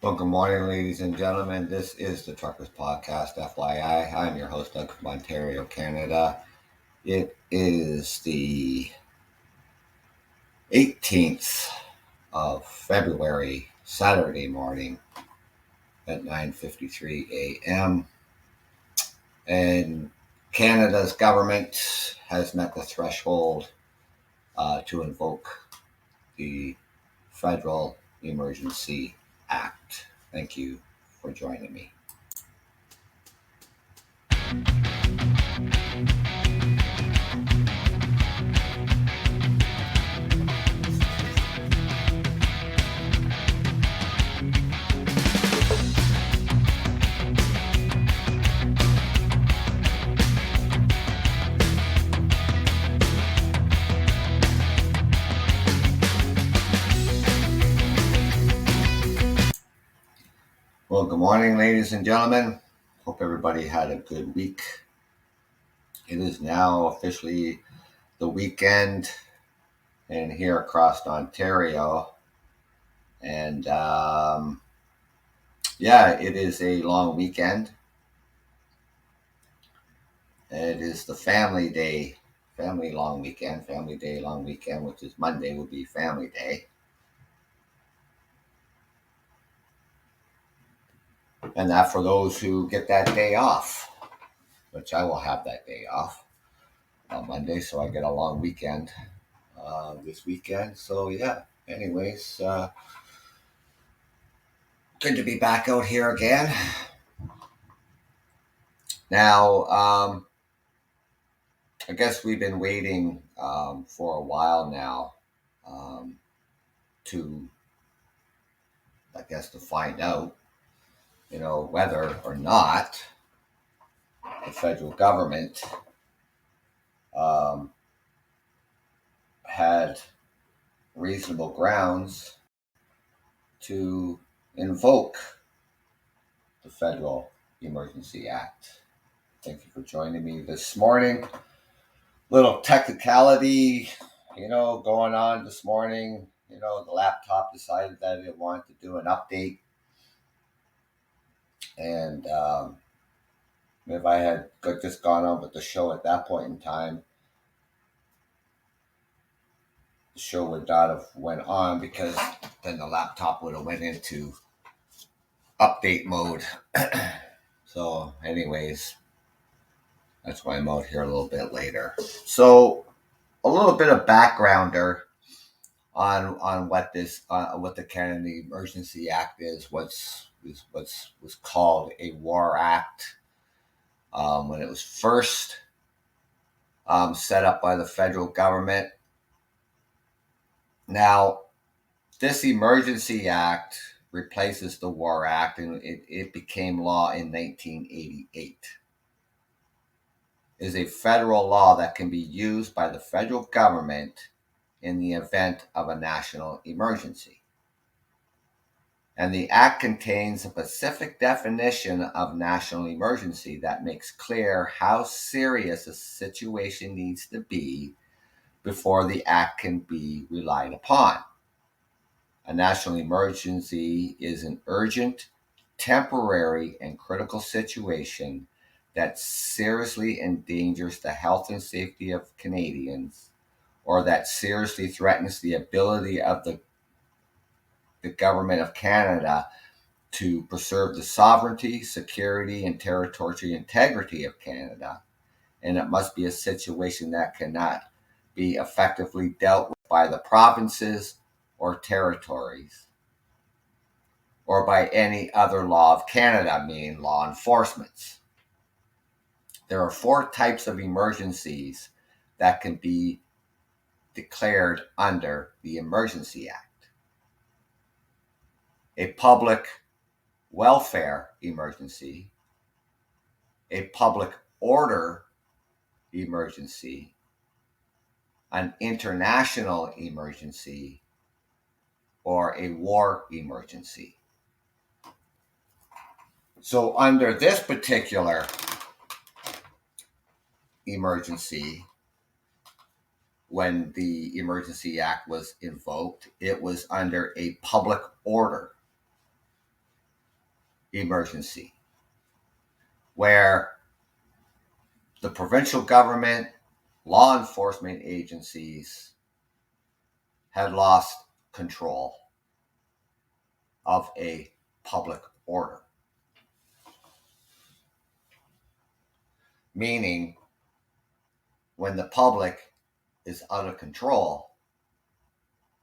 Well, good morning, ladies and gentlemen. This is the Truckers Podcast, FYI. I'm your host, Doug from Ontario, Canada. It is the 18th of February, Saturday morning at 9:53 a.m. And Canada's government has met the threshold to invoke the Federal Emergency Act. Thank you for joining me. Well, good morning, ladies and gentlemen. Hope everybody had a good week. It is now officially the weekend and here across Ontario. And it is a long weekend. It is the family day, family long weekend, family day long weekend, which is Monday will be family day. And that for those who get that day off, which I will have that day off on Monday. So I get a long weekend this weekend. So yeah, anyways, good to be back out here again. Now, I guess we've been waiting for a while now to, to find out, whether or not the federal government um, had reasonable grounds to invoke the Federal Emergency Act. Thank you for joining me this morning. Little technicality, going on this morning. The laptop decided that it wanted to do an update. And if I had just gone on with the show at that point in time, the show would not have went on because then the laptop would have went into update mode. So anyways, that's why I'm out here a little bit later. So a little bit of backgrounder on what the Canada Emergency Act is. What's was called a War Act when it was first set up by the federal government. Now, this Emergency Act replaces the War Act, and it became law in 1988. It is a federal law that can be used by the federal government in the event of a national emergency. And the Act contains a specific definition of national emergency that makes clear how serious a situation needs to be before the Act can be relied upon. A national emergency is an urgent, temporary, and critical situation that seriously endangers the health and safety of Canadians, or that seriously threatens the ability of the government of Canada to preserve the sovereignty, security, and territorial integrity of Canada. And it must be a situation that cannot be effectively dealt with by the provinces or territories or by any other law of Canada, meaning law enforcement. There are 4 types of emergencies that can be declared under the Emergency Act. A public welfare emergency, a public order emergency, an international emergency, or a war emergency. So under this particular emergency, when the Emergency Act was invoked, it was under a public order. emergency, where the provincial government, law enforcement agencies had lost control of a public order. Meaning, when the public is out of control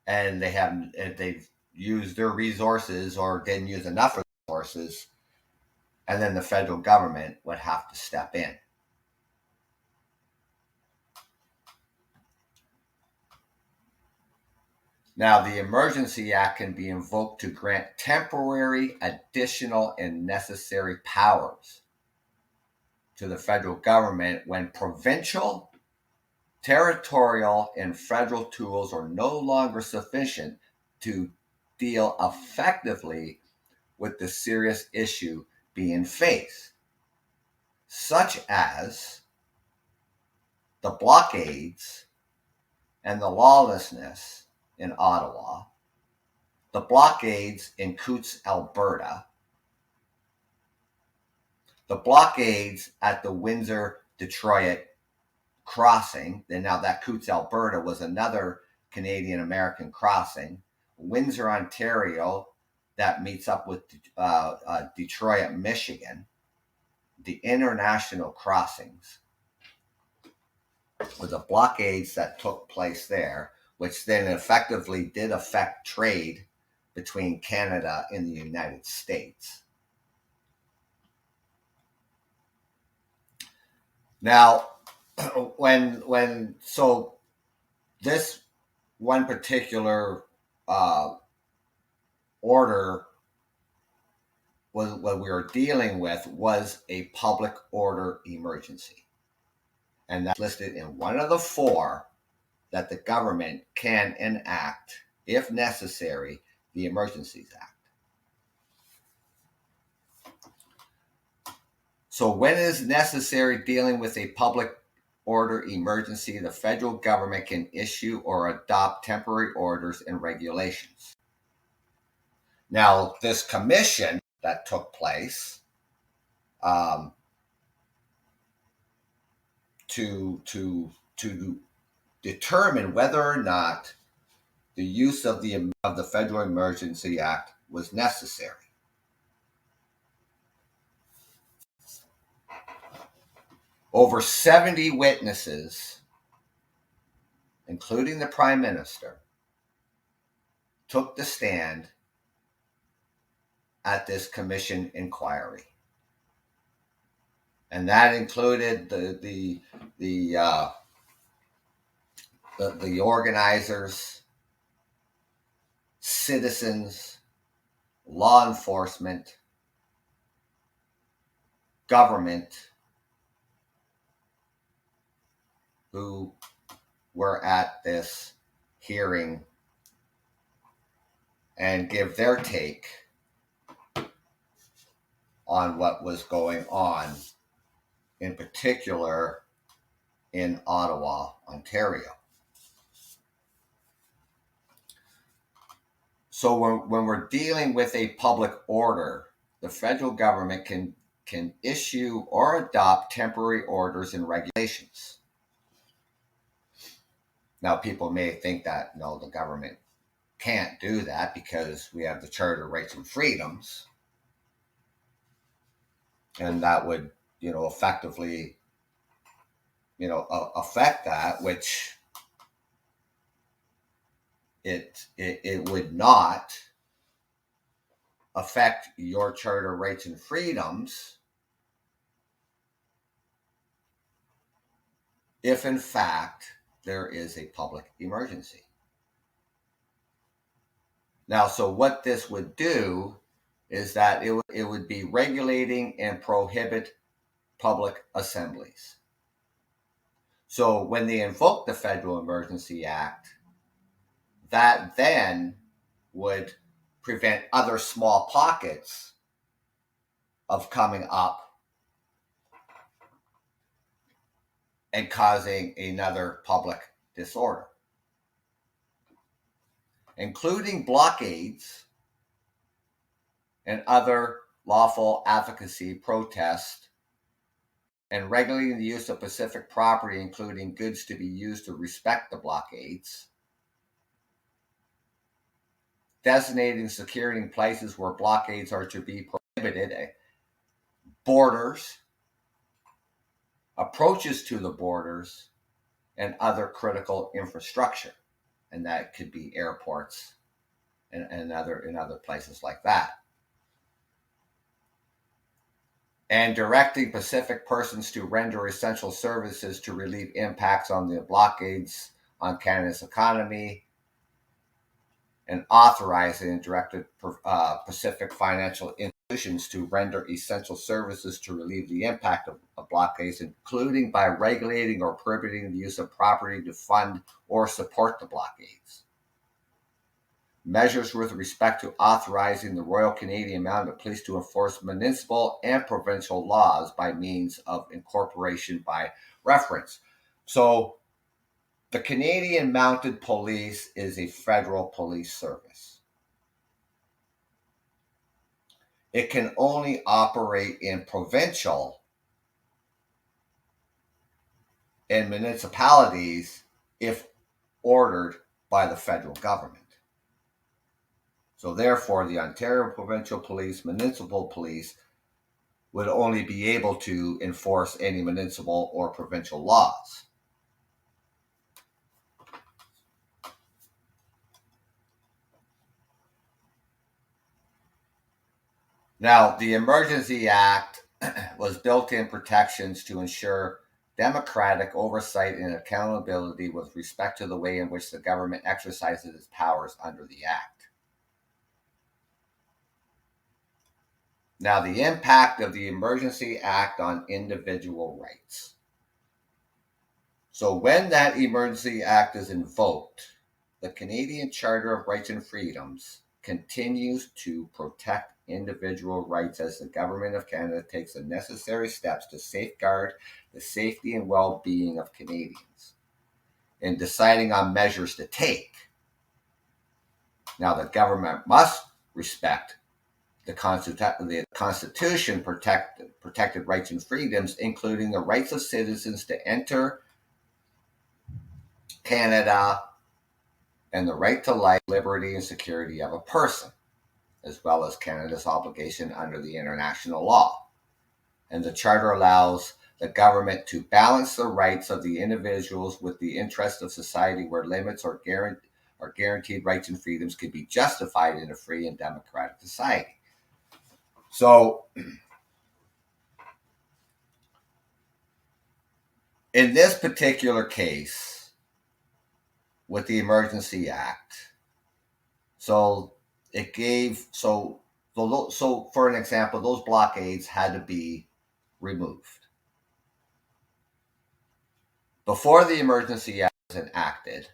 and they've used their resources or didn't use enough resources, and then the federal government would have to step in. Now, the Emergency Act can be invoked to grant temporary, additional, and necessary powers to the federal government when provincial, territorial, and federal tools are no longer sufficient to deal effectively with the serious issue being faced, such as the blockades and the lawlessness in Ottawa, the blockades in Coutts, Alberta, the blockades at the Windsor-Detroit crossing, and now that Coutts, Alberta was another Canadian-American crossing, Windsor, Ontario, that meets up with Detroit, Michigan, the international crossings, with the blockades that took place there, which then effectively did affect trade between Canada and the United States. Now, so this one particular order was what we were dealing with was a public order emergency. And that's listed in one of the four that the government can enact, if necessary, the Emergencies Act. So when it is necessary dealing with a public order emergency, the federal government can issue or adopt temporary orders and regulations. Now, this commission that took place to determine whether or not the use of the Federal Emergency Act was necessary. Over 70 witnesses, including the Prime Minister, took the stand at this commission inquiry. And that included the organizers, citizens, law enforcement, government, who were at this hearing and give their take on what was going on, in particular in Ottawa, Ontario. So when we're dealing with a public order, the federal government can issue or adopt temporary orders and regulations. Now, people may think that, no, the government can't do that because we have the Charter of Rights and Freedoms. And that would, effectively, affect that, which it would not affect your Charter of Rights and Freedoms if, in fact, there is a public emergency. Now, so what this would do is that it would be regulating and prohibit public assemblies. So when they invoke the Federal Emergency Act, that then would prevent other small pockets of coming up and causing another public disorder, including blockades and other lawful advocacy, protest, and regulating the use of Pacific property, including goods to be used to respect the blockades, designating security in places where blockades are to be prohibited, borders, approaches to the borders, and other critical infrastructure. And that could be airports and other places like that. And directing Pacific persons to render essential services to relieve impacts on the blockades on Canada's economy, and authorizing and directed Pacific financial institutions to render essential services to relieve the impact of blockades, including by regulating or prohibiting the use of property to fund or support the blockades. Measures with respect to authorizing the Royal Canadian Mounted Police to enforce municipal and provincial laws by means of incorporation by reference. So the Canadian Mounted Police is a federal police service. It can only operate in provincial and municipalities if ordered by the federal government. So therefore, the Ontario Provincial Police, Municipal Police would only be able to enforce any municipal or provincial laws. Now, the Emergency Act was built-in protections to ensure democratic oversight and accountability with respect to the way in which the government exercises its powers under the Act. Now, the impact of the Emergency Act on individual rights. So when that Emergency Act is invoked, the Canadian Charter of Rights and Freedoms continues to protect individual rights as the Government of Canada takes the necessary steps to safeguard the safety and well-being of Canadians in deciding on measures to take. Now, the government must respect the Constitution protected rights and freedoms, including the rights of citizens to enter Canada and the right to life, liberty, and security of a person, as well as Canada's obligation under the international law. And the Charter allows the government to balance the rights of the individuals with the interests of society where limits or guaranteed rights and freedoms can be justified in a free and democratic society. So, in this particular case, with the Emergency Act, so for an example, those blockades had to be removed. Before the Emergency Act was enacted,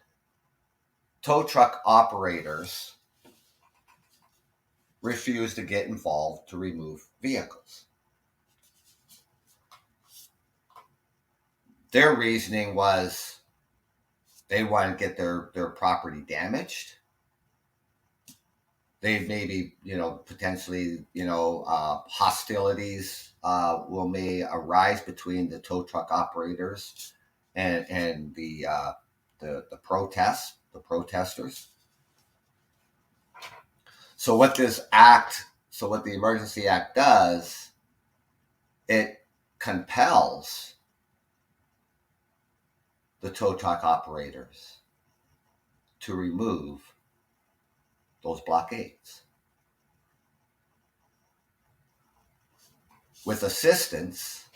tow truck operators refused to get involved to remove vehicles. Their reasoning was they want to get their property damaged. They maybe, potentially, hostilities may arise between the tow truck operators and the protesters. So what the Emergency Act does, it compels the tow truck operators to remove those blockades with assistance,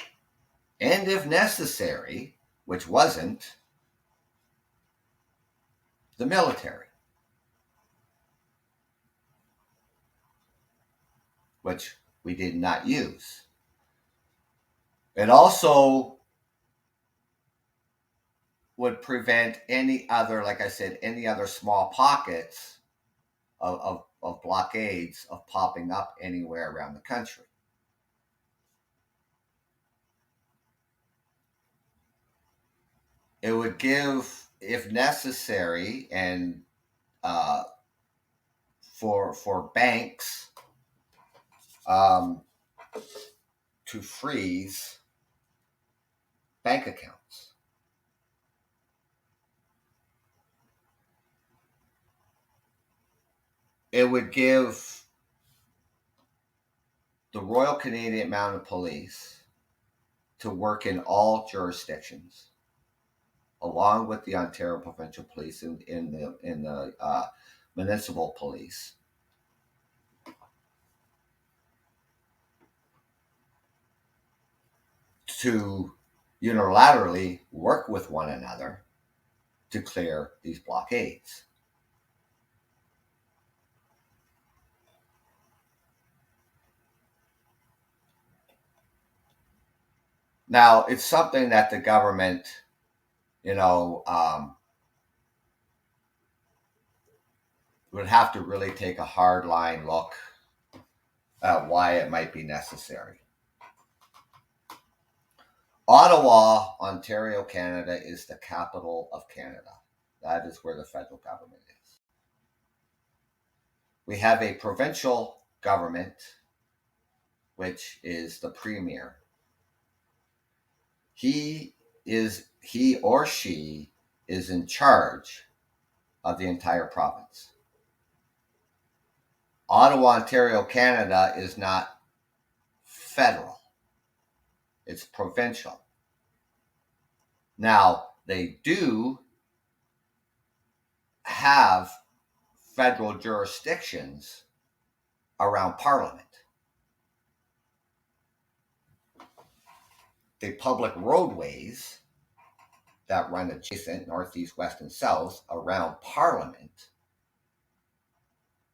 and if necessary, which wasn't, the military, which we did not use. It also would prevent any other small pockets of blockades of popping up anywhere around the country. It would give, if necessary, and for banks to freeze bank accounts. It would give the Royal Canadian Mounted Police to work in all jurisdictions, along with the Ontario Provincial Police and in the municipal police, to unilaterally work with one another to clear these blockades. Now, it's something that the government, would have to really take a hard line look at why it might be necessary. Ottawa, Ontario, Canada is the capital of Canada. That is where the federal government is. We have a provincial government, which is the premier. He or she is in charge of the entire province. Ottawa, Ontario, Canada is not federal. It's provincial. Now, they do have federal jurisdictions around Parliament. The public roadways that run adjacent, north, east, west, and south around Parliament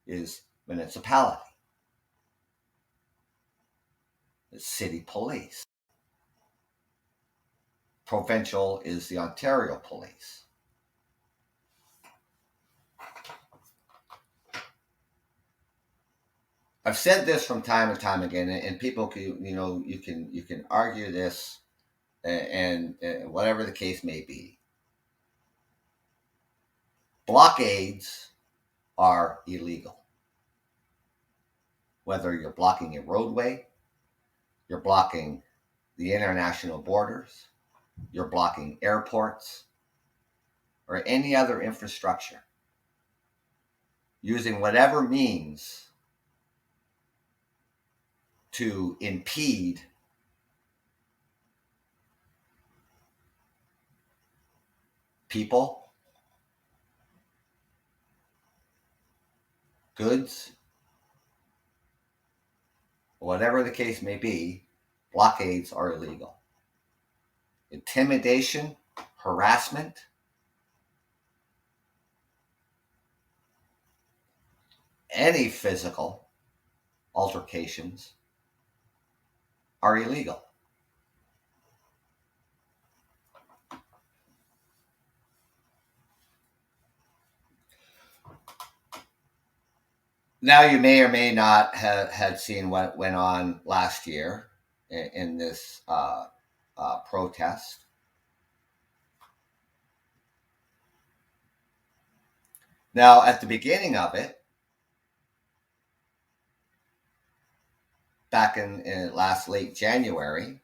is municipality. The city police. Provincial is the Ontario police. I've said this from time and time again, and people can, you can argue this, and whatever the case may be. Blockades are illegal. Whether you're blocking a roadway, you're blocking the international borders, you're blocking airports, or any other infrastructure, using whatever means to impede people, goods, whatever the case may be, blockades are illegal. Intimidation, harassment, any physical altercations are illegal. Now, you may or may not have had seen what went on last year in this protest. Now, at the beginning of it, back in last late January,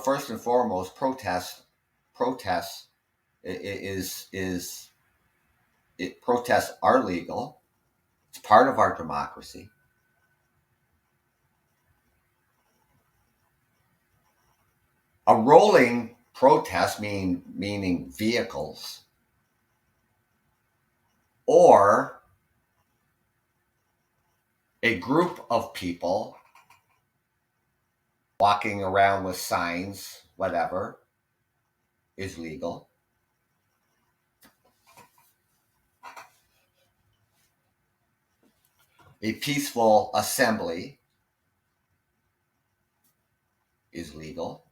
first and foremost, protests protests are legal. It's part of our democracy. A rolling protest, meaning vehicles, or a group of people walking around with signs, whatever, is legal. A peaceful assembly is legal.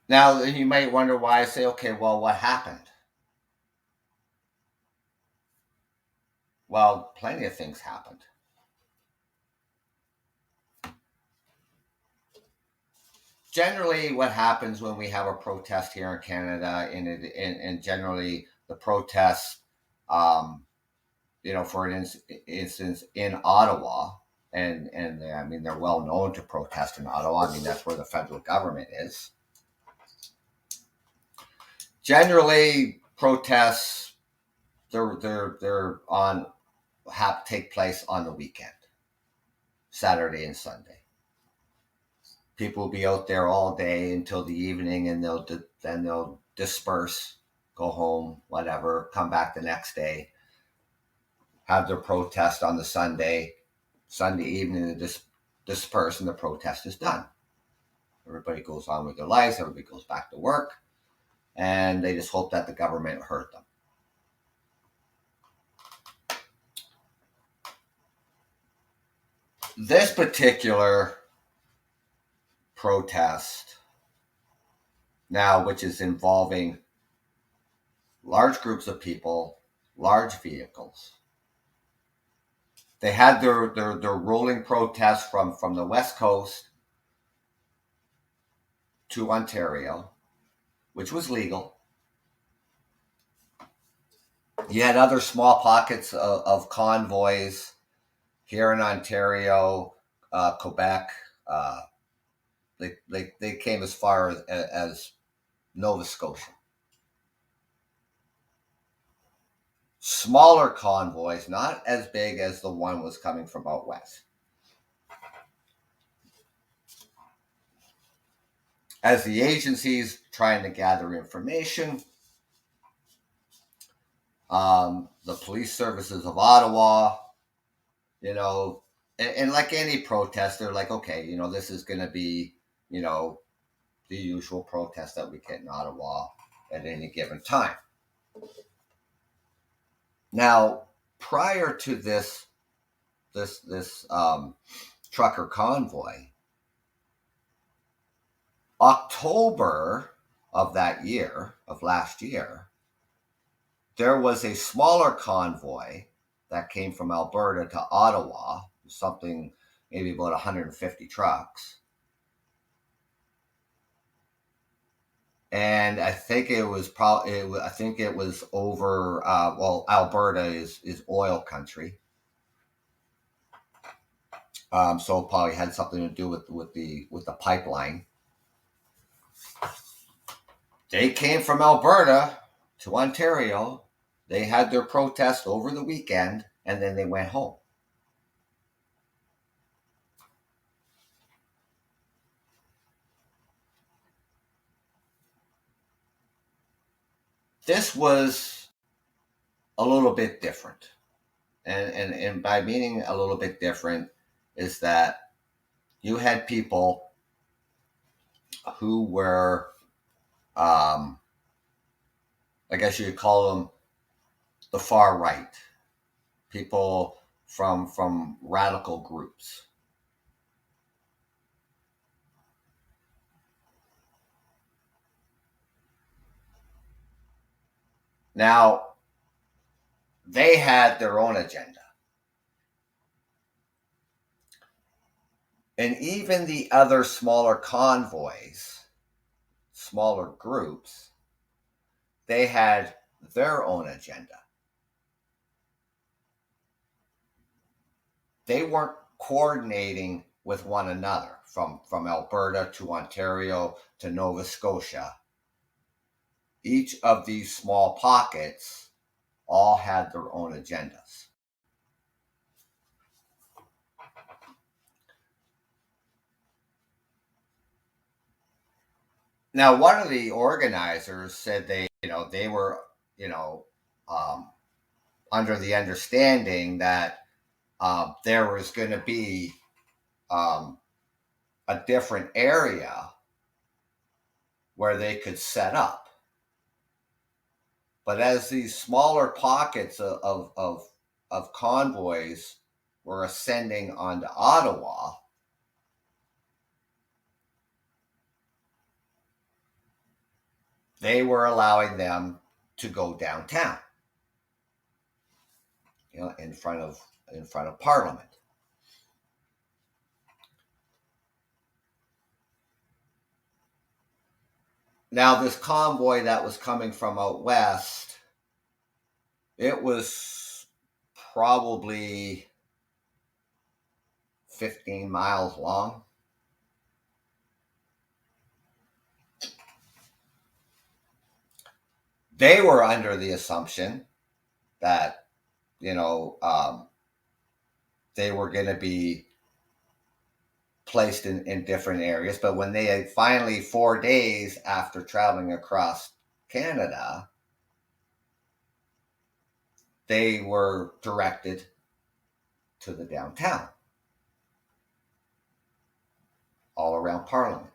Now, you might wonder why I say, okay, well, what happened? Well, plenty of things happened. Generally, what happens when we have a protest here in Canada, and generally the protests for an instance, in Ottawa, and I mean they're well known to protest in Ottawa. I mean that's where the federal government is. Generally, protests they're on have take place on the weekend, Saturday and Sunday. People will be out there all day until the evening, and then they'll disperse, go home, whatever, come back the next day, have their protest on the Sunday evening, they disperse, and the protest is done. Everybody goes on with their lives. Everybody goes back to work, and they just hope that the government heard them. This particular protest now, which is involving large groups of people, large vehicles. They had their rolling protests from the West Coast to Ontario, which was legal. You had other small pockets of convoys here in Ontario, Quebec. They came as far as Nova Scotia. Smaller convoys, not as big as the one was coming from out west. As the agencies trying to gather information, the police services of Ottawa, and like any protest, they're like, okay, this is going to be, the usual protest that we get in Ottawa at any given time. Now, prior to this trucker convoy, October of last year, there was a smaller convoy that came from Alberta to Ottawa, something maybe about 150 trucks. And I think it was over. Alberta is oil country, so it probably had something to do with the pipeline. They came from Alberta to Ontario. They had their protest over the weekend, and then they went home. This was a little bit different. And by meaning a little bit different is that you had people who were, I guess you could call them the far right, people from radical groups. Now, they had their own agenda. And even the other smaller convoys, smaller groups, they had their own agenda. They weren't coordinating with one another from Alberta to Ontario to Nova Scotia. Each of these small pockets all had their own agendas. Now, one of the organizers said they were, under the understanding that there was going to be a different area where they could set up. But as these smaller pockets of convoys were ascending onto Ottawa, they were allowing them to go downtown, in front of Parliament. Now, this convoy that was coming from out west, it was probably 15 miles long. They were under the assumption that, you know, they were going to be placed in different areas. But when they had finally 4 days after traveling across Canada, they were directed to the downtown, all around Parliament.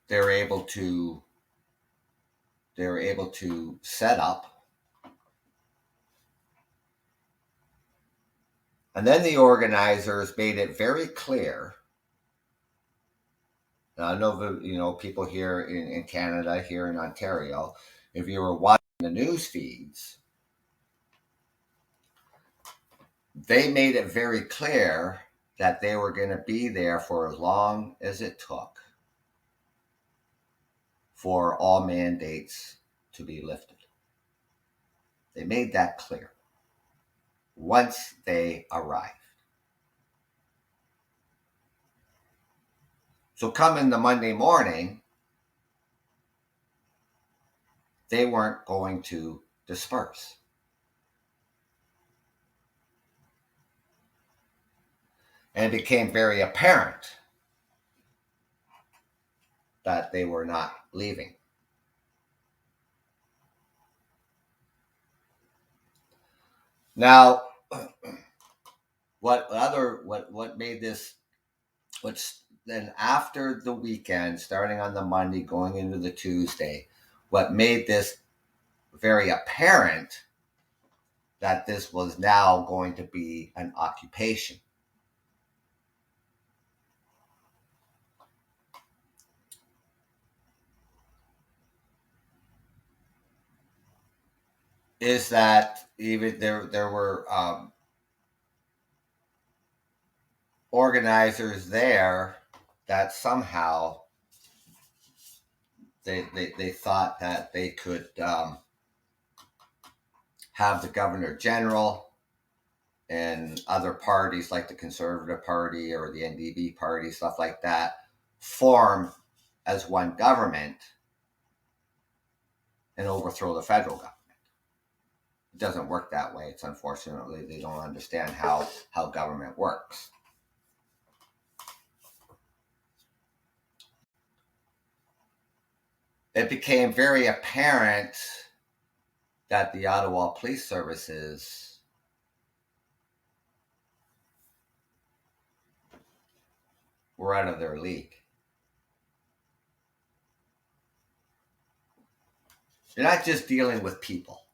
They were able to set up. And then the organizers made it very clear. Now, I know people here in Canada, here in Ontario, if you were watching the news feeds, they made it very clear that they were going to be there for as long as it took for all mandates to be lifted. They made that clear once they arrived. So coming the Monday morning, they weren't going to disperse. And it became very apparent that they were not leaving. Now, what made this, what's then after the weekend, starting on the Monday, going into the Tuesday, what made this very apparent that this was now going to be an occupation is that even there were organizers there that somehow they thought that they could have the Governor General and other parties like the Conservative Party or the NDP Party, stuff like that, form as one government and overthrow the federal government. It doesn't work that way. It's unfortunately they don't understand how government works. It became very apparent that the Ottawa Police Services were out of their league. You're not just dealing with people.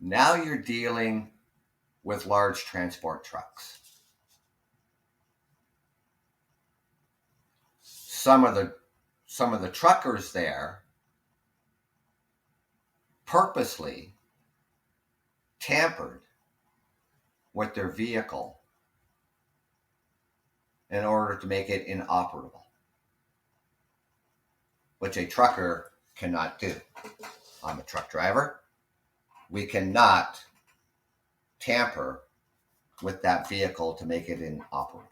Now you're dealing with large transport trucks. Some of the truckers there purposely tampered with their vehicle in order to make it inoperable, which a trucker cannot do. I'm a truck driver. We cannot tamper with that vehicle to make it inoperable.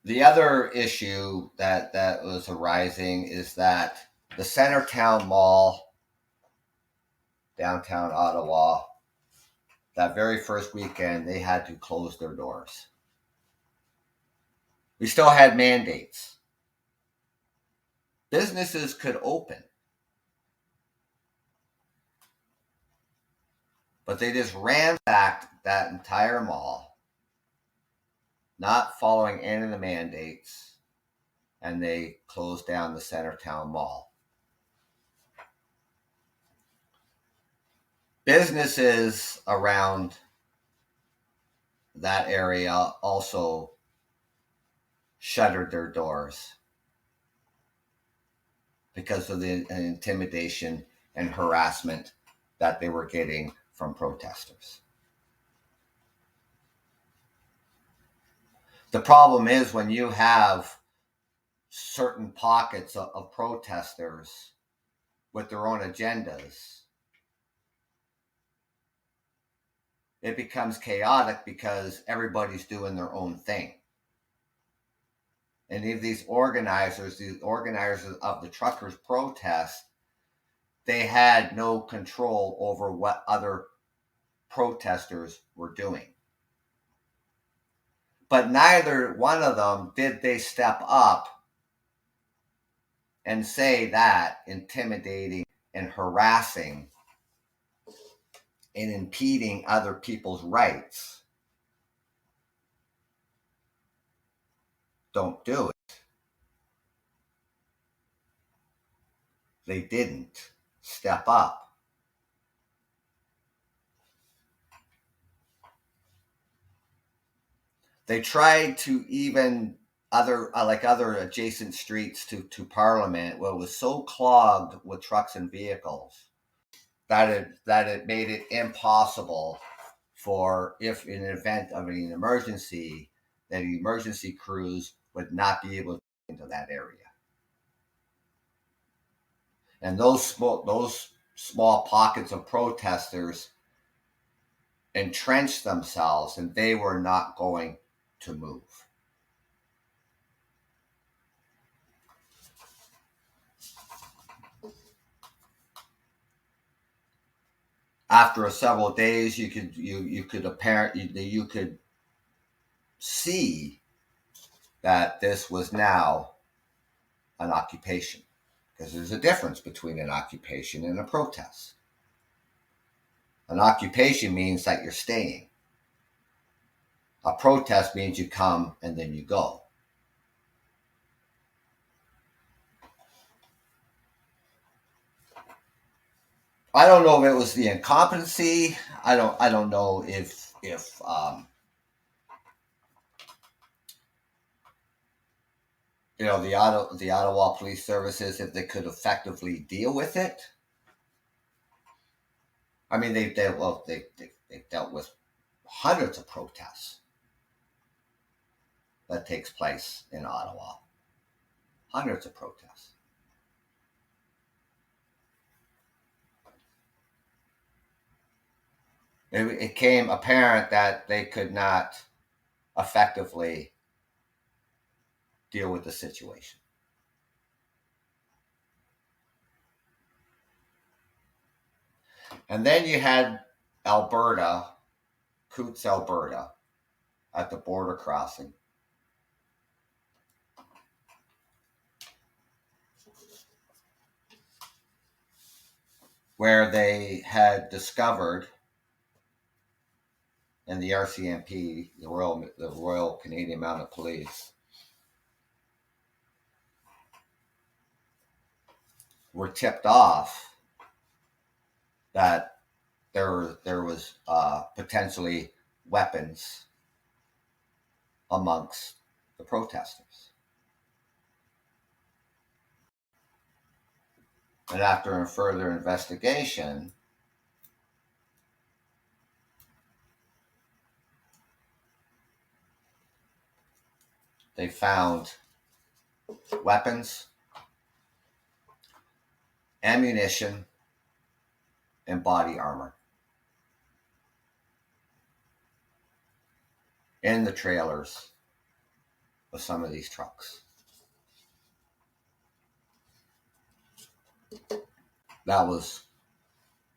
The other issue that was arising is that the Centertown Mall, downtown Ottawa, that very first weekend, they had to close their doors. We still had mandates. Businesses could open, but they just ransacked that entire mall, not following any of the mandates, and they closed down the Centertown Mall. Businesses around that area also shuttered their doors because of the intimidation and harassment that they were getting from protesters. The problem is when you have certain pockets of protesters with their own agendas, it becomes chaotic because everybody's doing their own thing. And if these organizers of the truckers' protest, they had no control over what other protesters were doing. But neither one of them did they step up and say that intimidating and harassing and impeding other people's rights, don't do it. They didn't step up. They tried to even other adjacent streets to Parliament, well, it was so clogged with trucks and vehicles that it made it impossible for, if in an event of an emergency, that emergency crews would not be able to get into that area. And those small pockets of protesters entrenched themselves, and they were not going to move. After several days, you could see that this was now an occupation, because there's a difference between an occupation and a protest. An occupation means that you're staying. A protest means you come and then you go. I don't know if it was the incompetency. I don't know if the Ottawa Police Services, if they could effectively deal with it. I mean, they dealt with hundreds of protests that takes place in Ottawa. Hundreds of protests. It became apparent that they could not effectively deal with the situation. And then you had Alberta, Coutts, Alberta, at the border crossing, where they had discovered, and the RCMP, the Royal Canadian Mounted Police, were tipped off that there was potentially weapons amongst the protesters. And after a further investigation, they found weapons, ammunition, and body armor in the trailers of some of these trucks. That was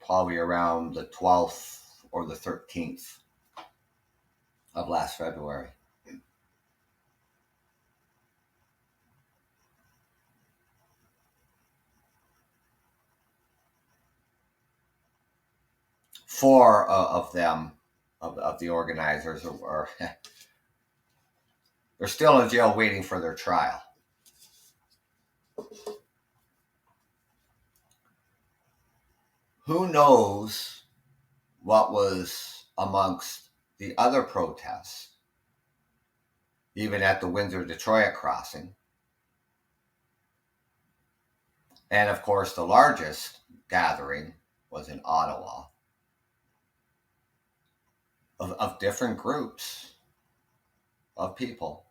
probably around the 12th or the 13th of last February. Four of them, of the organizers, are they're still in jail waiting for their trial. Who knows what was amongst the other protests even at the Windsor-Detroit crossing. And of course, the largest gathering was in Ottawa of different groups of people.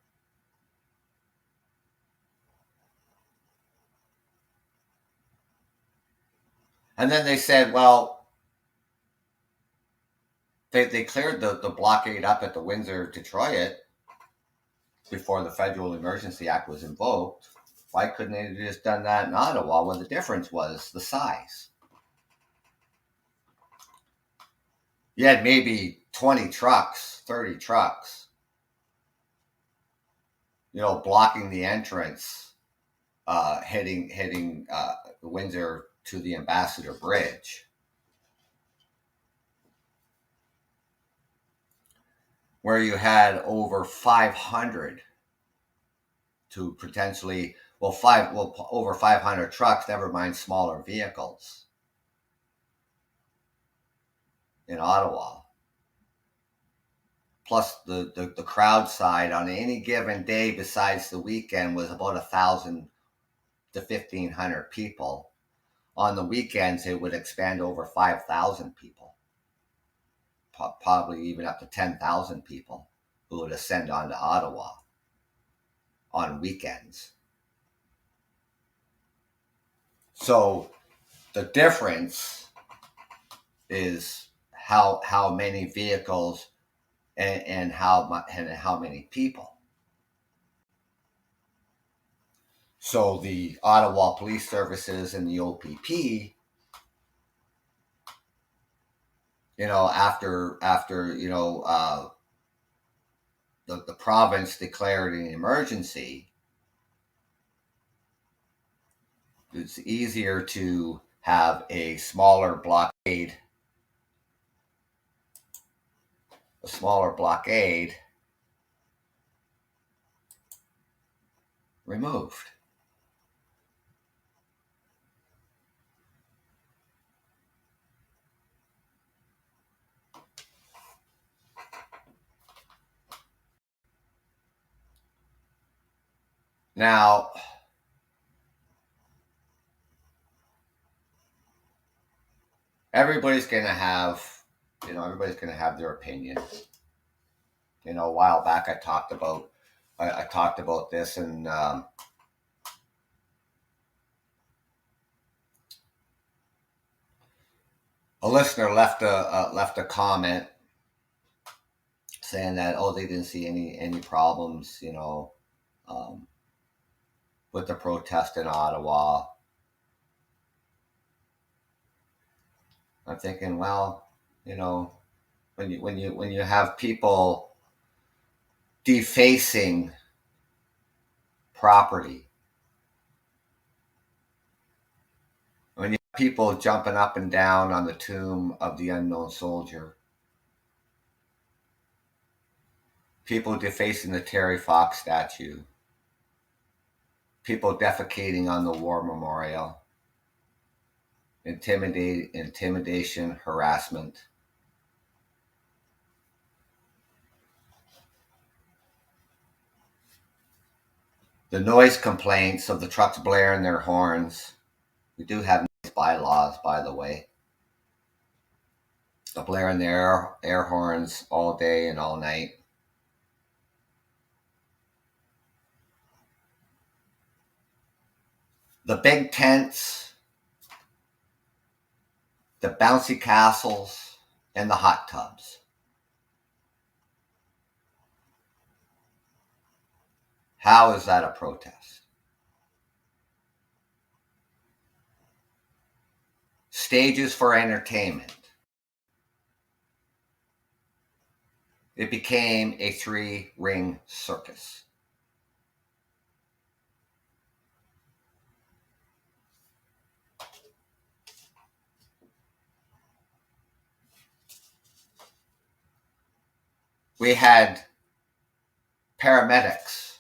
And then they said, well, they cleared the blockade up at the Windsor-Detroit before the Federal Emergency Act was invoked. Why couldn't they have just done that in Ottawa? Well, the difference was the size. You had maybe 20 trucks, 30 trucks, blocking the entrance, heading Windsor to the Ambassador Bridge, where you had over 500 to potentially, over 500 trucks, never mind smaller vehicles in Ottawa. Plus the crowd side on any given day besides the weekend was about 1,000 to 1,500 people. On the weekends, it would expand over 5,000 people, probably even up to 10,000 people who would ascend onto Ottawa on weekends. So the difference is how many vehicles and how many people. So the Ottawa Police Services and the OPP, after the province declared an emergency, it's easier to have a smaller blockade removed. Now, everybody's going to have their opinion. A while back I talked about this, and a listener left a comment saying that they didn't see any problems with the protest in Ottawa. I'm thinking, well, when you have people defacing property, when you have people jumping up and down on the tomb of the unknown soldier, people defacing the Terry Fox statue, people defecating on the war memorial, intimidation, harassment. The noise complaints of the trucks blaring their horns. We do have noise bylaws, by the way. The blaring their air horns all day and all night. The big tents, the bouncy castles, and the hot tubs. How is that a protest? Stages for entertainment. It became a 3-ring circus. We had paramedics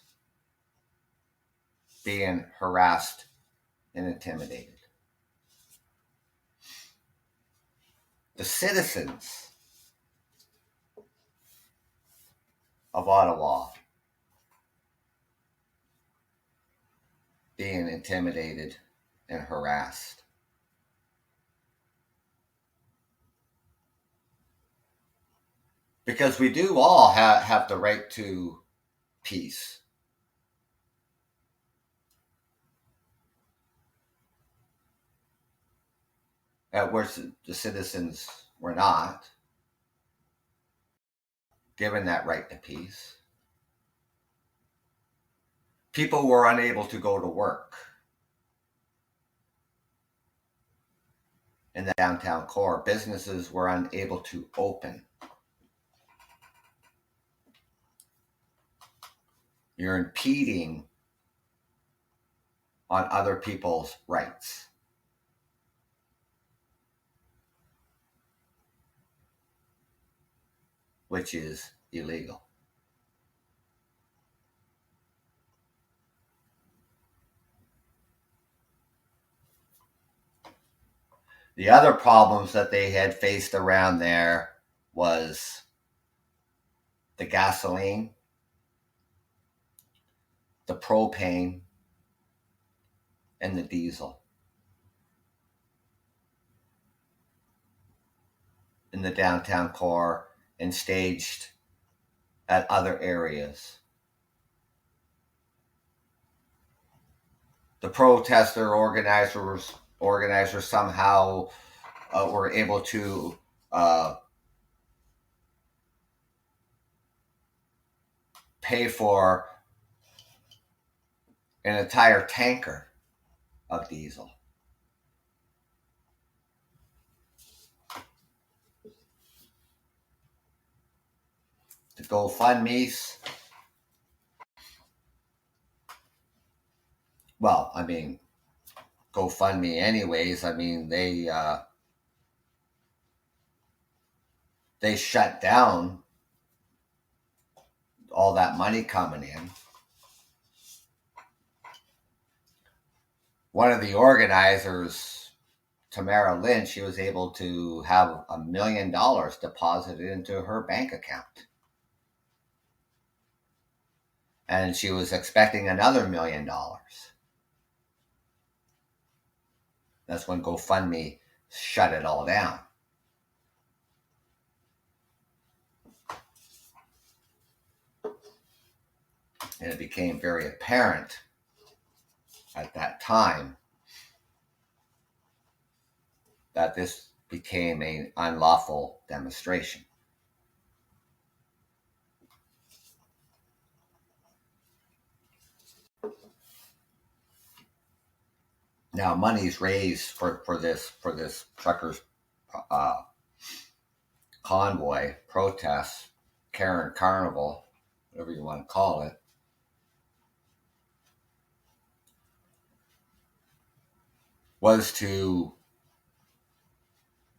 being harassed and intimidated. The citizens of Ottawa being intimidated and harassed. Because we do all have the right to peace. Where the citizens were not given that right to peace. People were unable to go to work in the downtown core. Businesses were unable to open. You're impeding on other people's rights, which is illegal. The other problems that they had faced around there was the gasoline, the propane, and the diesel in the downtown core and staged at other areas. The protester organizers somehow were able to pay for an entire tanker of diesel. The GoFundMe's, well, I mean, GoFundMe anyways. I mean, they shut down all that money coming in. One of the organizers, Tamara Lynch, she was able to have $1 million deposited into her bank account. And she was expecting another $1 million. That's when GoFundMe shut it all down. And it became very apparent at that time that this became an unlawful demonstration. Now, money's raised for this truckers convoy protest, Karen Carnival, whatever you want to call it, was to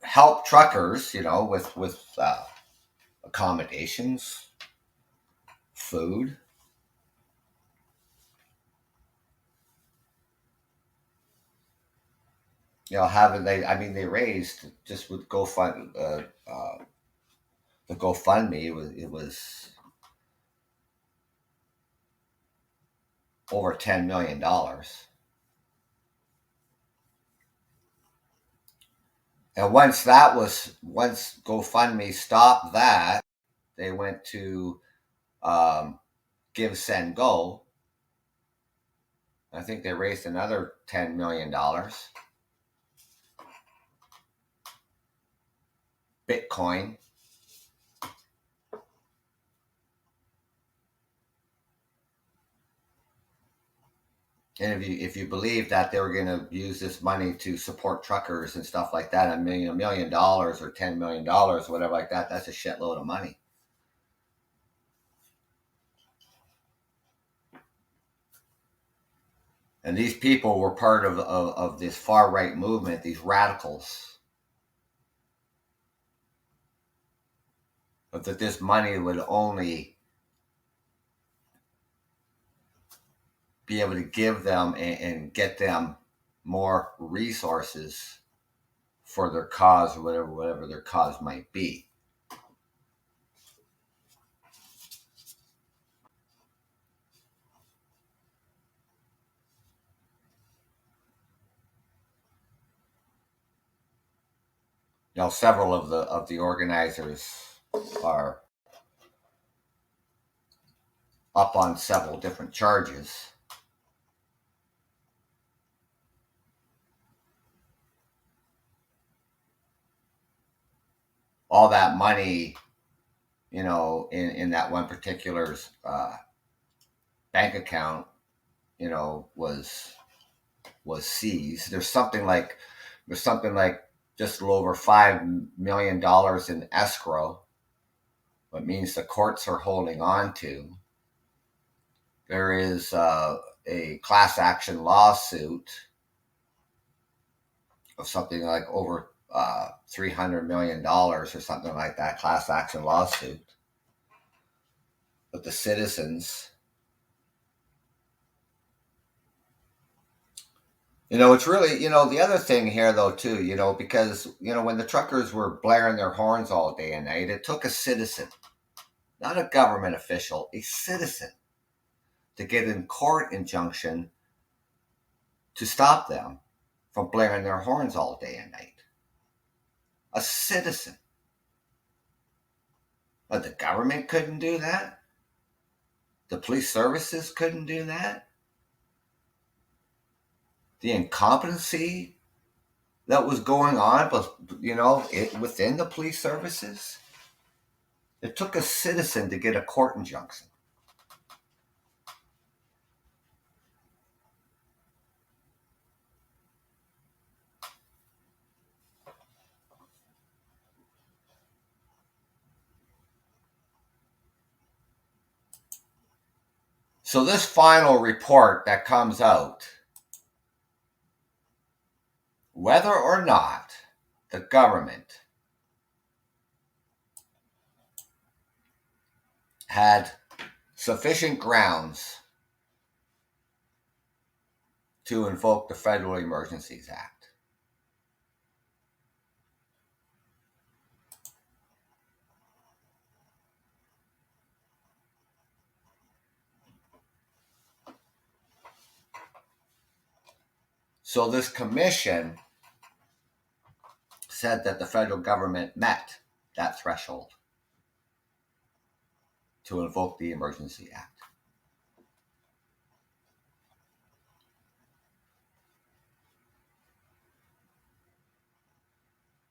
help truckers, with accommodations, food. They raised just with the GoFundMe, it was over $10 million. And once GoFundMe stopped that, they went to Give, Send, Go. I think they raised another $10 million. Bitcoin. And if you believe that they were going to use this money to support truckers and stuff like that, $1 million or $10 million, whatever like that, that's a shitload of money. And these people were part of this far right movement, these radicals. But that this money would only be able to give them and get them more resources for their cause, or whatever their cause might be. several of the organizers are up on several different charges. All that money, in that one particular bank account, was seized. There's something like just a little over $5 million in escrow, what means the courts are holding on to. There is a class action lawsuit of something like over $300 million or something like that, class action lawsuit. But the citizens, it's really, the other thing here though too, because, when the truckers were blaring their horns all day and night, it took a citizen, not a government official, a citizen, to get in court injunction to stop them from blaring their horns all day and night. A citizen. But the government couldn't do that. The police services couldn't do that. The incompetency that was going on, within the police services. It took a citizen to get a court injunction. So this final report that comes out, whether or not the government had sufficient grounds to invoke the Federal Emergencies Act. So this commission said that the federal government met that threshold to invoke the Emergency Act.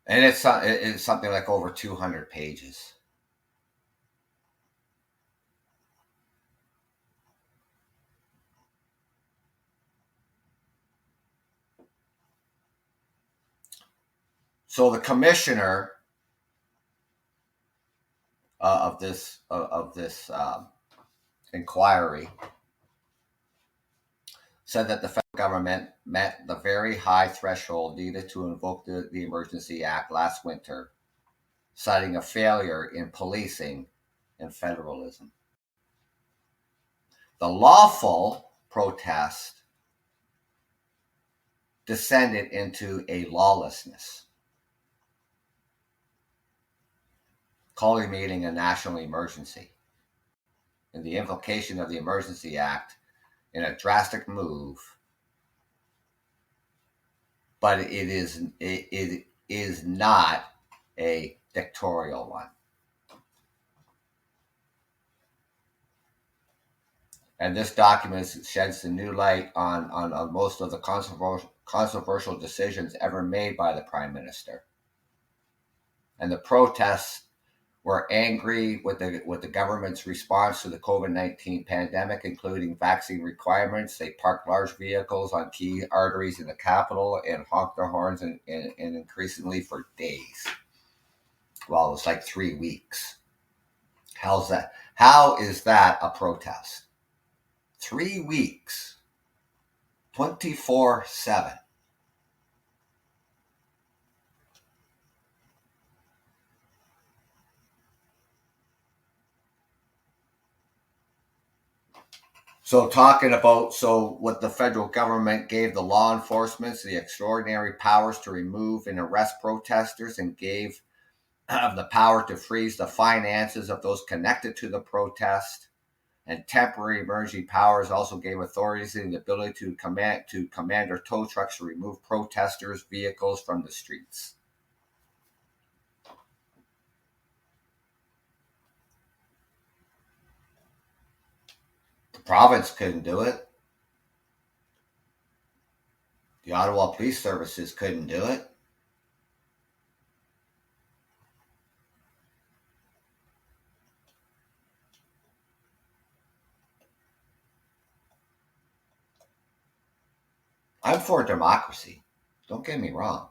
And it's something like over 200 pages. So the commissioner of this inquiry said that the federal government met the very high threshold needed to invoke the Emergency Act last winter, citing a failure in policing and federalism. The lawful protest descended into a lawlessness, calling meeting a national emergency, and the invocation of the Emergency Act in a drastic move, but it is not a dictatorial one. And this document sheds a new light on most of the controversial decisions ever made by the Prime Minister. And the protests were angry with the government's response to the COVID-19 pandemic, including vaccine requirements. They parked large vehicles on key arteries in the capital and honked their horns and increasingly for days. Well, it was like 3 weeks. How's that? How is that a protest? 3 weeks, 24/7. So what the federal government gave the law enforcement the extraordinary powers to remove and arrest protesters, and gave the power to freeze the finances of those connected to the protest. And temporary emergency powers also gave authorities the ability to command or tow trucks to remove protesters' vehicles from the streets. Province couldn't do it. The Ottawa Police Services couldn't do it. I'm for democracy. Don't get me wrong.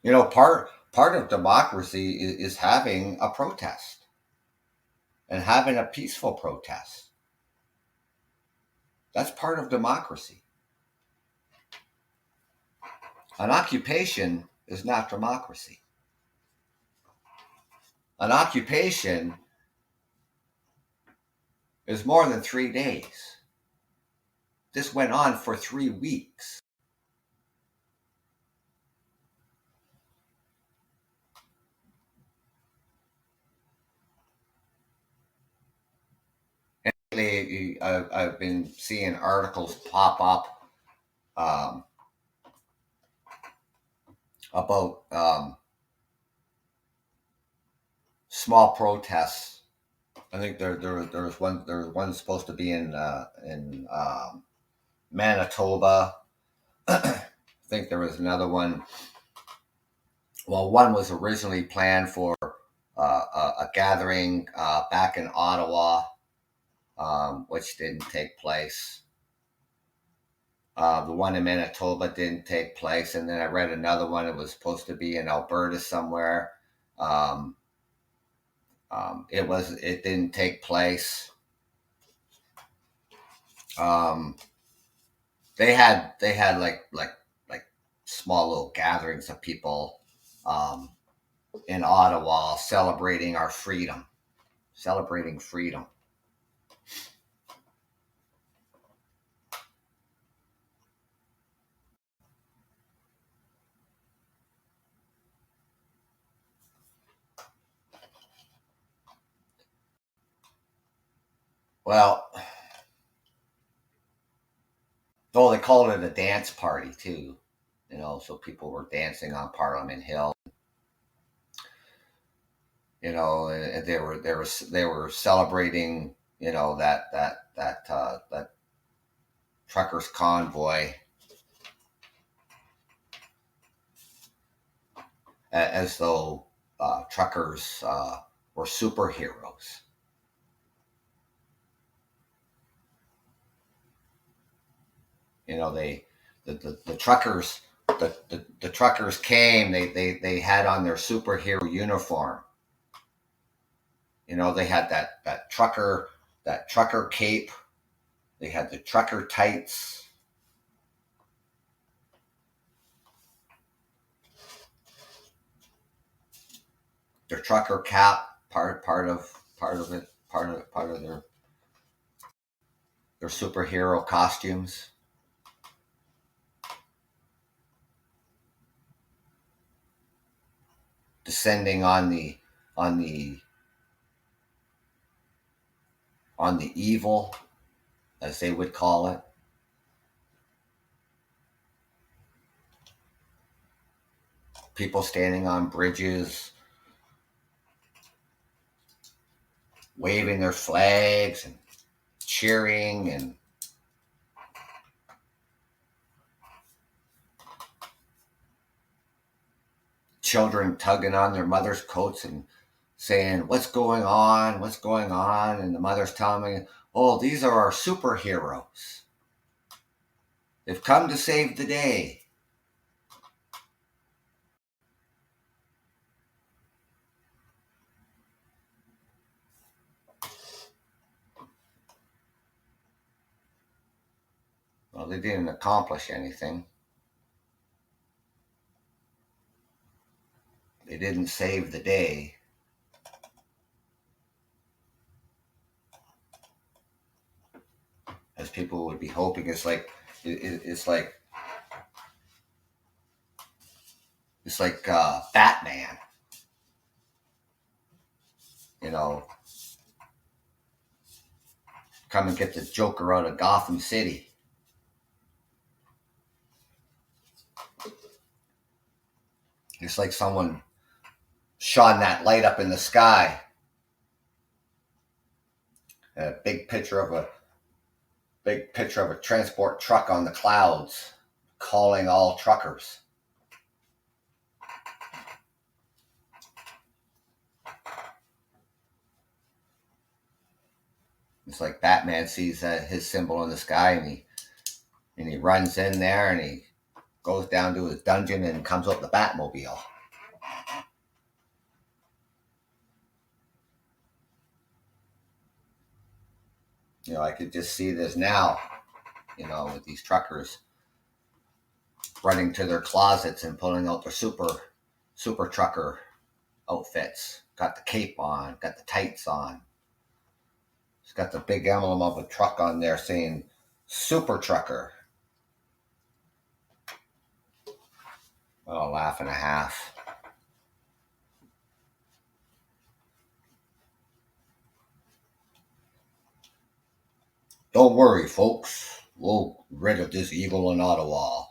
You know, part of democracy is having a protest and having a peaceful protest. That's part of democracy. An occupation is not democracy. An occupation is more than 3 days. This went on for 3 weeks. And lately, I've been seeing articles pop up about small protests. I think there was one supposed to be in Manitoba. I think there was another one. Well, one was originally planned for a gathering back in Ottawa, which didn't take place. The one in Manitoba didn't take place, and then I read another one. It was supposed to be in Alberta somewhere. It didn't take place. They had like small little gatherings of people in Ottawa celebrating our freedom, celebrating freedom. Well, though they called it a dance party too, so people were dancing on Parliament Hill. And they were celebrating, that truckers convoy as though truckers were superheroes. The truckers the truckers came. They had on their superhero uniform. They had that trucker cape. They had the trucker tights. Their trucker cap, part of their superhero costumes. Descending on the evil, as they would call it. People standing on bridges, waving their flags and cheering, and children tugging on their mother's coats and saying, "What's going on? What's going on?" And the mother's telling me, "Oh, these are our superheroes. They've come to save the day." Well, they didn't accomplish anything. They didn't save the day. As people would be hoping. It's like Batman. Come and get the Joker out of Gotham City. It's like someone shone that light up in the sky and a big picture of a transport truck on the clouds, calling all truckers. It's like Batman sees his symbol in the sky, and he runs in there, and he goes down to his dungeon and comes up the Batmobile. I could just see this now, with these truckers running to their closets and pulling out their super trucker outfits. Got the cape on, got the tights on. It's got the big emblem of a truck on there saying super trucker. Oh, laugh and a half. Don't worry, folks. We'll rid of this evil in Ottawa.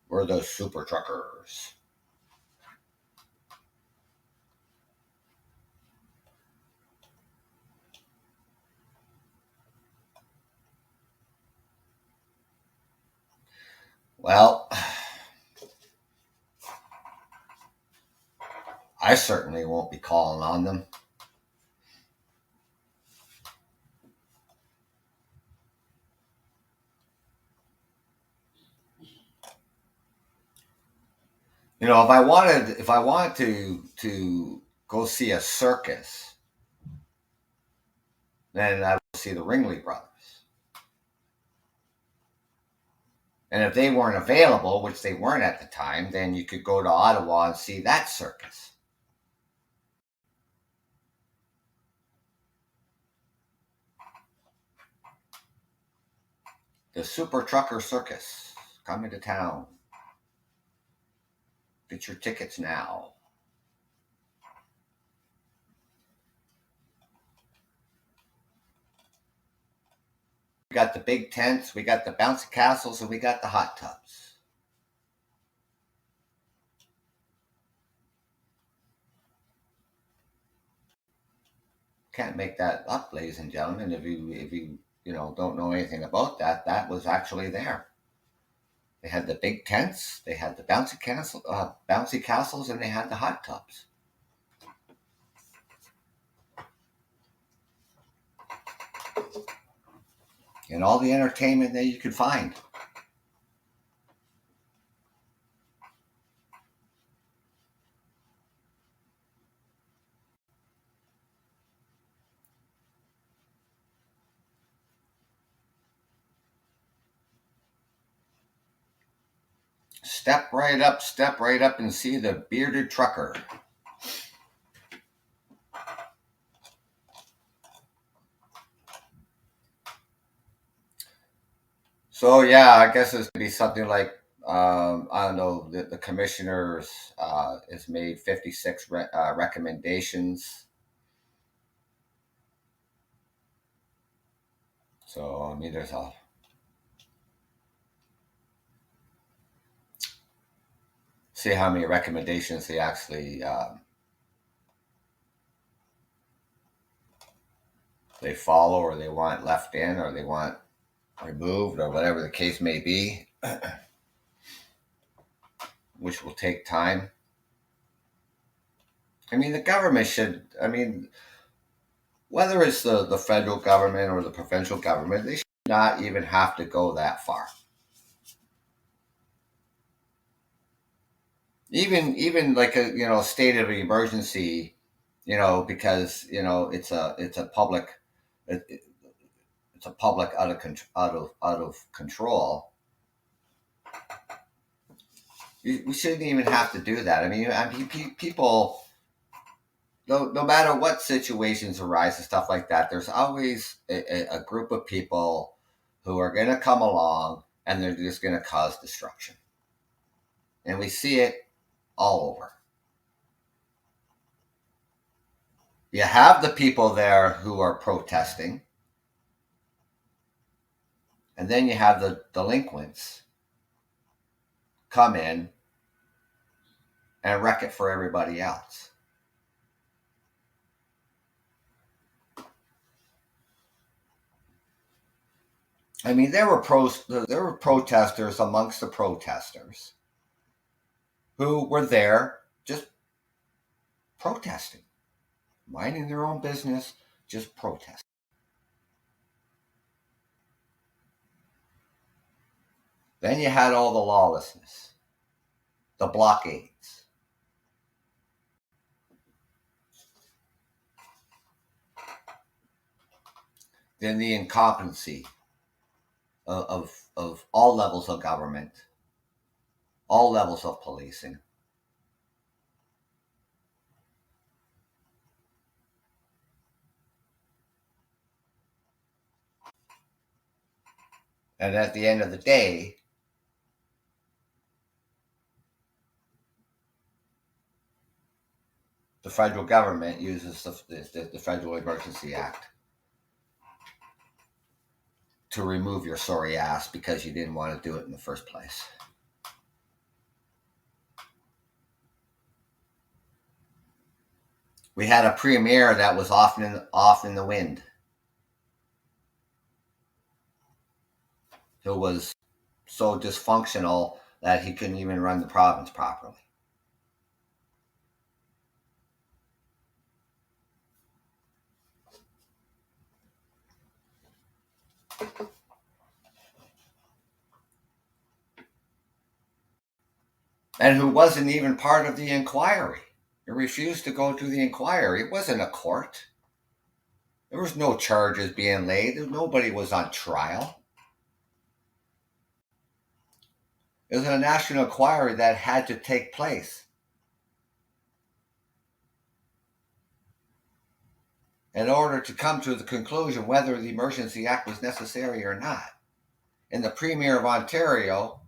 We're the super truckers. Well, I certainly won't be calling on them. If I wanted to go see a circus, then I would see the Ringling Brothers. And if they weren't available, which they weren't at the time, then you could go to Ottawa and see that circus. The Super Trucker Circus coming to town. Get your tickets now. We got the big tents, we got the bouncy castles, and we got the hot tubs. Can't make that up, ladies and gentlemen. If you don't know anything about that, that was actually there. They had the big tents, they had the bouncy castles, and they had the hot tubs. And all the entertainment that you could find. Step right up and see the bearded trucker. So yeah, I guess it's gonna be something like I don't know. The commissioners has made 56 recommendations. So I mean, there's a see how many recommendations they actually they follow, or they want left in, or they want removed, or whatever the case may be, which will take time. I mean, the government should. I mean, whether it's the federal government or the provincial government, they should not even have to go that far. Even like a state of emergency, because it's a public it's a public out of control. We shouldn't even have to do that. I mean, people, no matter what situations arise and stuff like that, there's always a group of people who are going to come along and they're just going to cause destruction. And we see it all over. You have the people there who are protesting, and then you have the delinquents come in and wreck it for everybody else. I mean, there were protesters amongst the protesters who were there just protesting, minding their own business, just protesting. Then you had all the lawlessness, the blockades. Then the incompetency of all levels of government, all levels of policing. And at the end of the day, the federal government uses the Federal Emergency Act to remove your sorry ass because you didn't want to do it in the first place. We had a premier that was off in the wind, who was so dysfunctional that he couldn't even run the province properly. And who wasn't even part of the inquiry. He refused to go to the inquiry. It wasn't a court. There was no charges being laid. Nobody was on trial. It was a national inquiry that had to take place in order to come to the conclusion whether the Emergency Act was necessary or not. And the Premier of Ontario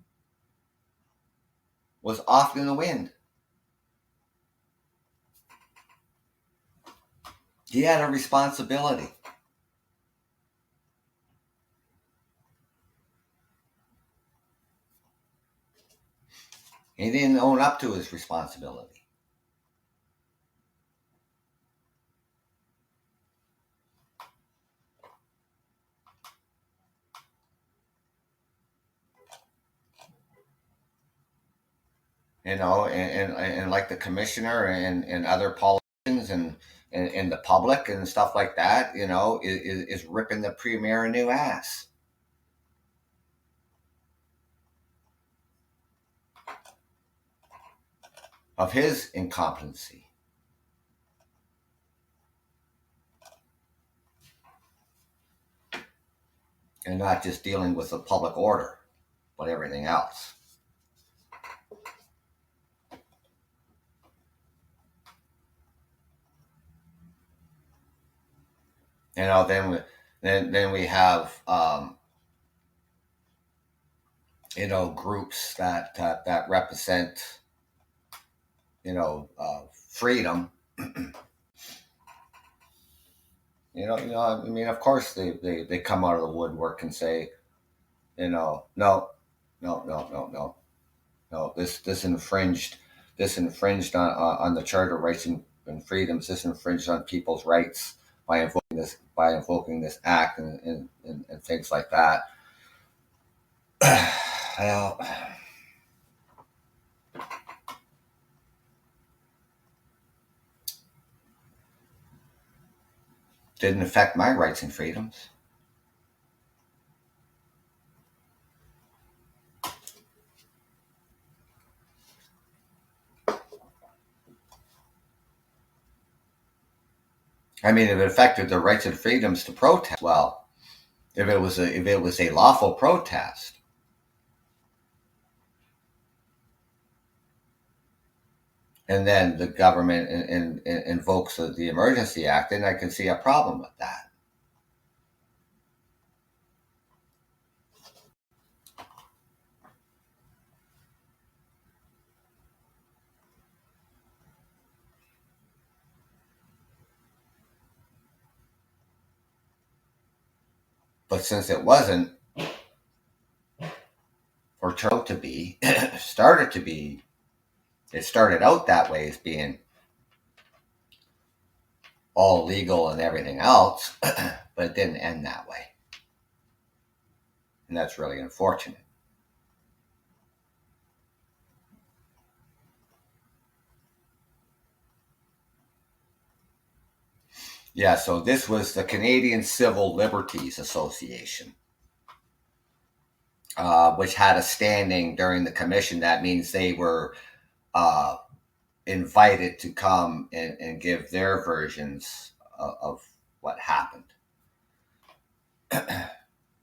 was off in the wind. He had a responsibility. He didn't own up to his responsibility. And like the commissioner and other politicians and the public and stuff like that, is ripping the premier a new ass. Of his incompetency. And not just dealing with the public order, but everything else. Then we have groups that represent freedom. I mean, of course they come out of the woodwork and say, no, this infringed on the Charter of Rights and Freedoms. This infringed on people's rights by invoking this act and things like that. Well, didn't affect my rights and freedoms. I mean, if it affected their rights and freedoms to protest, well, if it was a lawful protest, and then the government invokes the Emergency Act, then I can see a problem with that. But since it wasn't, or turned to be, it started out that way as being all legal and everything else, but it didn't end that way. And that's really unfortunate. Yeah, so this was the Canadian Civil Liberties Association, which had a standing during the commission. That means they were uh, invited to come and give their versions of what happened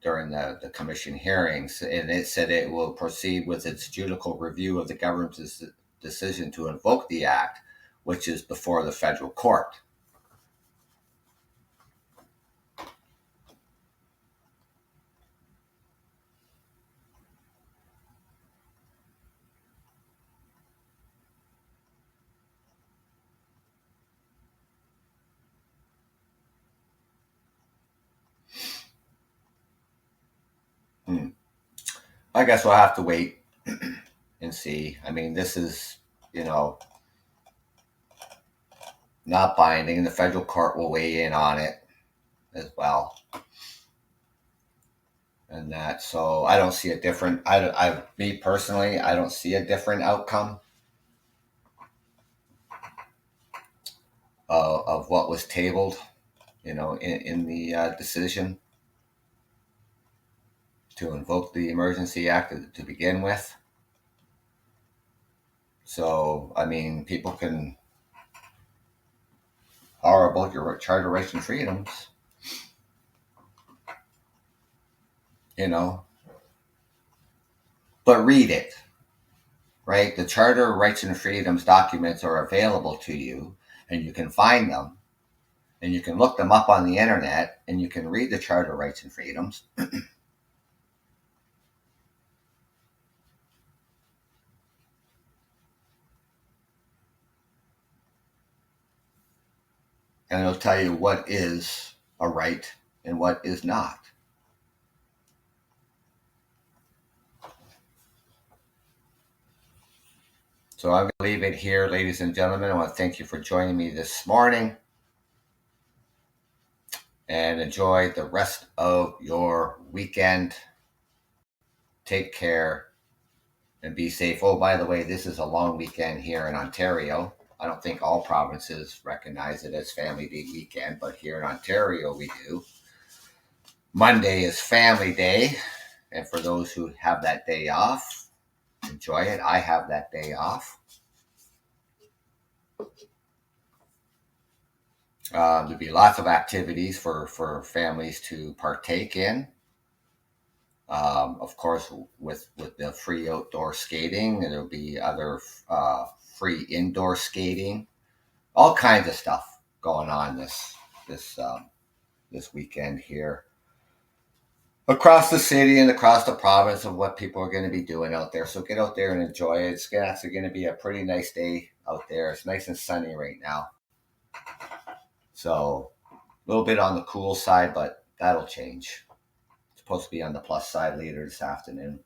during the commission hearings. And it said it will proceed with its judicial review of the government's decision to invoke the act, which is before the federal court. I guess we'll have to wait and see. I mean, this is, not binding. The federal court will weigh in on it as well. And that, so I don't see a different, me personally, I don't see a different outcome of what was tabled, in the decision to invoke the Emergency Act to begin with. So, I mean, people can holler about your Charter rights and freedoms, but read it, right? The Charter rights and freedoms documents are available to you, and you can find them, and you can look them up on the internet, and you can read the Charter rights and freedoms. And it'll tell you what is a right and what is not. So I'm going to leave it here, ladies and gentlemen. I want to thank you for joining me this morning. And enjoy the rest of your weekend. Take care and be safe. Oh, by the way, this is a long weekend here in Ontario. I don't think all provinces recognize it as Family Day weekend, but here in Ontario we do. Monday is Family Day, and for those who have that day off, enjoy it. I have that day off. There'll be lots of activities for families to partake in. Of course, with the free outdoor skating, and there'll be other free indoor skating, all kinds of stuff going on this weekend here across the city and across the province of what people are going to be doing out there. So get out there and enjoy it. It's actually going to be a pretty nice day out there. It's nice and sunny right now. So a little bit on the cool side, but that'll change. It's supposed to be on the plus side later this afternoon.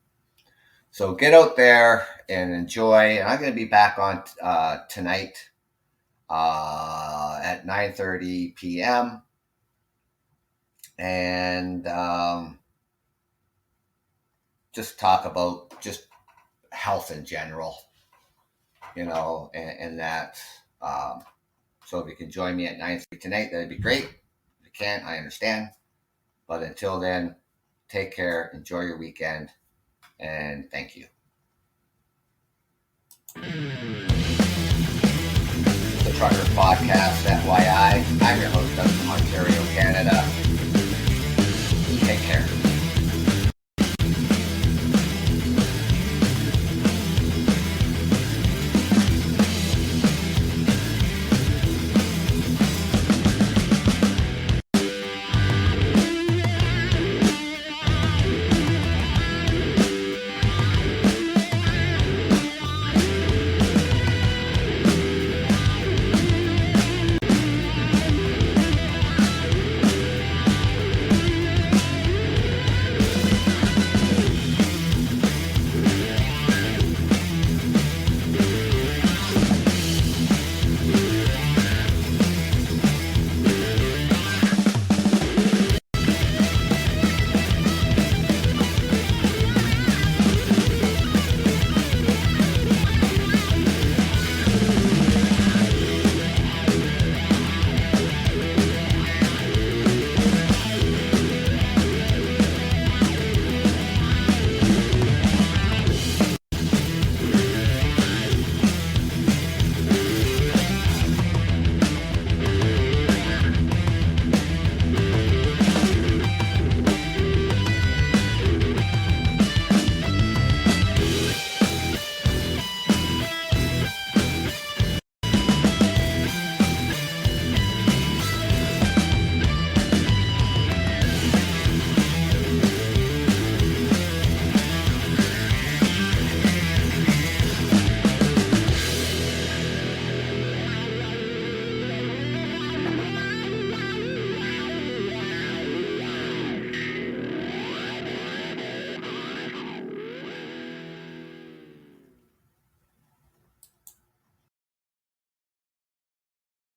So get out there and enjoy. And I'm going to be back on tonight at 9:30 p.m. And just talk about just health in general, and that. So if you can join me at 9:30 tonight, that'd be great. If you can't, I understand. But until then, take care, enjoy your weekend, and thank you. The Trucker Podcast, FYI. I'm your host, Doug from Ontario, Canada. Take care.